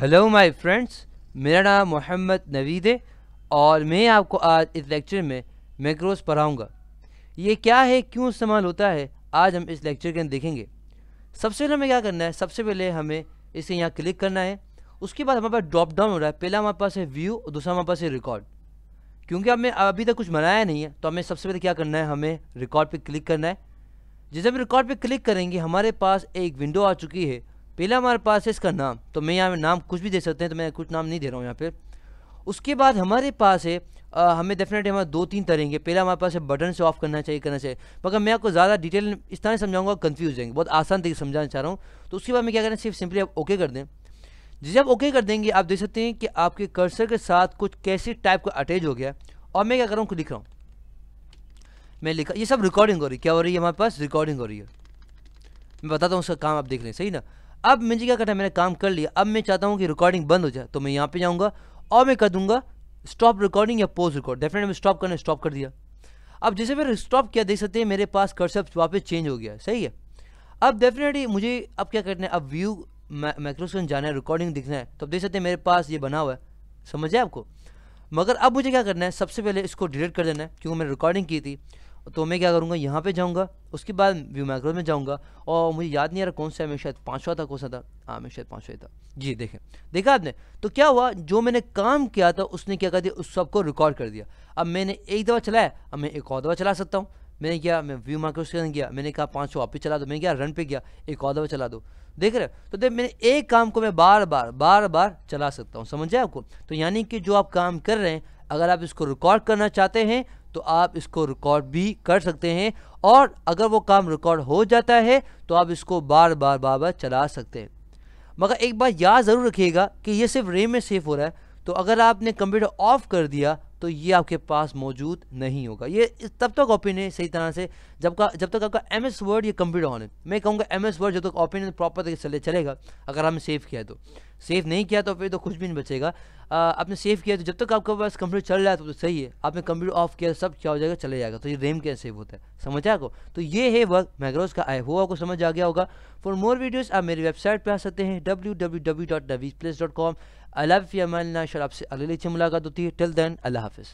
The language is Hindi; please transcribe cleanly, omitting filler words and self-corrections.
हेलो माय फ्रेंड्स, मेरा नाम मोहम्मद नवीद है और मैं आपको आज इस लेक्चर में मैक्रोस पढ़ाऊँगा। ये क्या है, क्यों इस्तेमाल होता है, आज हम इस लेक्चर के अंदर देखेंगे। सबसे पहले हमें क्या करना है, सबसे पहले हमें इसे यहाँ क्लिक करना है। उसके बाद हमारे पास ड्रॉप डाउन हो रहा है, पहला हमारे पास है व्यू और दूसरा हमारे पास है रिकॉर्ड। क्योंकि हमें अभी तक कुछ बनाया नहीं है तो हमें सबसे पहले क्या करना है, हमें रिकॉर्ड पर क्लिक करना है। जैसे हम रिकॉर्ड पर क्लिक करेंगे हमारे पास एक विंडो आ चुकी है। पहला हमारे पास है इसका नाम, तो मैं यहाँ नाम कुछ भी दे सकते हैं, तो मैं कुछ नाम नहीं दे रहा हूँ यहाँ पे। उसके बाद हमारे पास है हमें डेफिनेटली हमारे दो तीन तरह के, पहला हमारे पास है बटन से ऑफ करना चाहिए। मगर मैं आपको ज़्यादा डिटेल इस तरह समझाऊंगा, कंफ्यूज जाएंगे, बहुत आसान तरीके से समझाना चाह रहा हूँ। तो उसके बाद मैं क्या करना है, सिर्फ सिंपली आप ओके कर दें। जिसे आप ओके कर देंगे आप देख सकते हैं कि आपके कर्सर के साथ कुछ कैसे टाइप का अटैच हो गया। और मैं क्या कर रहा हूँ, लिख रहा हूँ, मैं लिखा, ये सब रिकॉर्डिंग हो रही है। क्या हो रही है, हमारे पास रिकॉर्डिंग हो रही है। मैं बताता हूँ उसका काम, आप देख लें, सही ना। अब मुझे क्या करना है, मैंने काम कर लिया। अब मैं चाहता हूँ कि रिकॉर्डिंग बंद हो जाए, तो मैं यहाँ पे जाऊँगा और मैं कर दूंगा स्टॉप रिकॉर्डिंग या पोज रिकॉर्ड। डेफिनेटली मैं स्टॉप करना, स्टॉप कर दिया। अब जैसे मैंने स्टॉप किया, देख सकते हैं मेरे पास कर्सर वापस चेंज हो गया, सही है। अब डेफिनेटली मुझे अब क्या करना है, अब व्यू मैक्रोस में जाना है, रिकॉर्डिंग दिखना है। तो अब देख सकते हैं मेरे पास ये बना हुआ है, समझ है आपको। मगर अब मुझे क्या करना है, सबसे पहले इसको डिलीट कर देना है, क्योंकि मैंने रिकॉर्डिंग की थी। तो मैं क्या करूँगा, यहाँ पे जाऊँगा, उसके बाद व्यू मैक्रो में जाऊँगा। और मुझे याद नहीं आ रहा कौन सा है, मैं शायद 5वां था, कौन सा था, हाँ मैं शायद 5वां था जी। देखें, देखा आपने, तो क्या हुआ, जो मैंने काम किया था उसने क्या कर दिया, उस सबको रिकॉर्ड कर दिया। अब मैंने एक दफ़ा चलाया, अब मैं एक और दफ़ा चला सकता हूँ। मैंने क्या, मैं व्यू मैक्रो से गया, मैंने कहा 500 वापस चला दो, मैंने क्या रन पे गया, एक और दफ़ा चला दो। देख रहे हो, तो देख मैंने एक काम को मैं बार बार चला सकता हूँ, समझ जाए आपको। तो यानी कि जो आप काम कर रहे हैं, अगर आप इसको रिकॉर्ड करना चाहते हैं तो आप इसको रिकॉर्ड भी कर सकते हैं। और अगर वो काम रिकॉर्ड हो जाता है तो आप इसको बार बार चला सकते हैं। मगर एक बात याद ज़रूर रखिएगा कि ये सिर्फ रैम में सेव हो रहा है। तो अगर आपने कंप्यूटर ऑफ कर दिया तो ये आपके पास मौजूद नहीं होगा। ये तब तक ओपन है सही तरह से जब तक आपका MS वर्ड या कंप्यूटर ऑन है। मैं कहूँगा MS वर्ड जब तक ओपन है प्रॉपर तरीके से चलेगा। अगर आपने सेव किया तो, सेव नहीं किया तो फिर तो कुछ भी नहीं बचेगा। आपने सेव किया तो जब तक आपके पास कंप्यूटर चल रहा है तो सही है। आपने कंप्यूटर ऑफ किया तो सब क्या हो जाएगा, चले जाएगा। तो ये रैम कैसे सेव होता है, समझ आपको। तो ये है वर्क मैक्रोस का, आई होप आपको समझ आ गया होगा। फॉर मोर वीडियोस आप मेरी वेबसाइट पे आ सकते हैं www.naveedplace.com। अल्लाह हाफ़िज़, आपसे अगले लेक्चर मुलाकात होती है। टिल देन अल्लाह हाफ़िज़।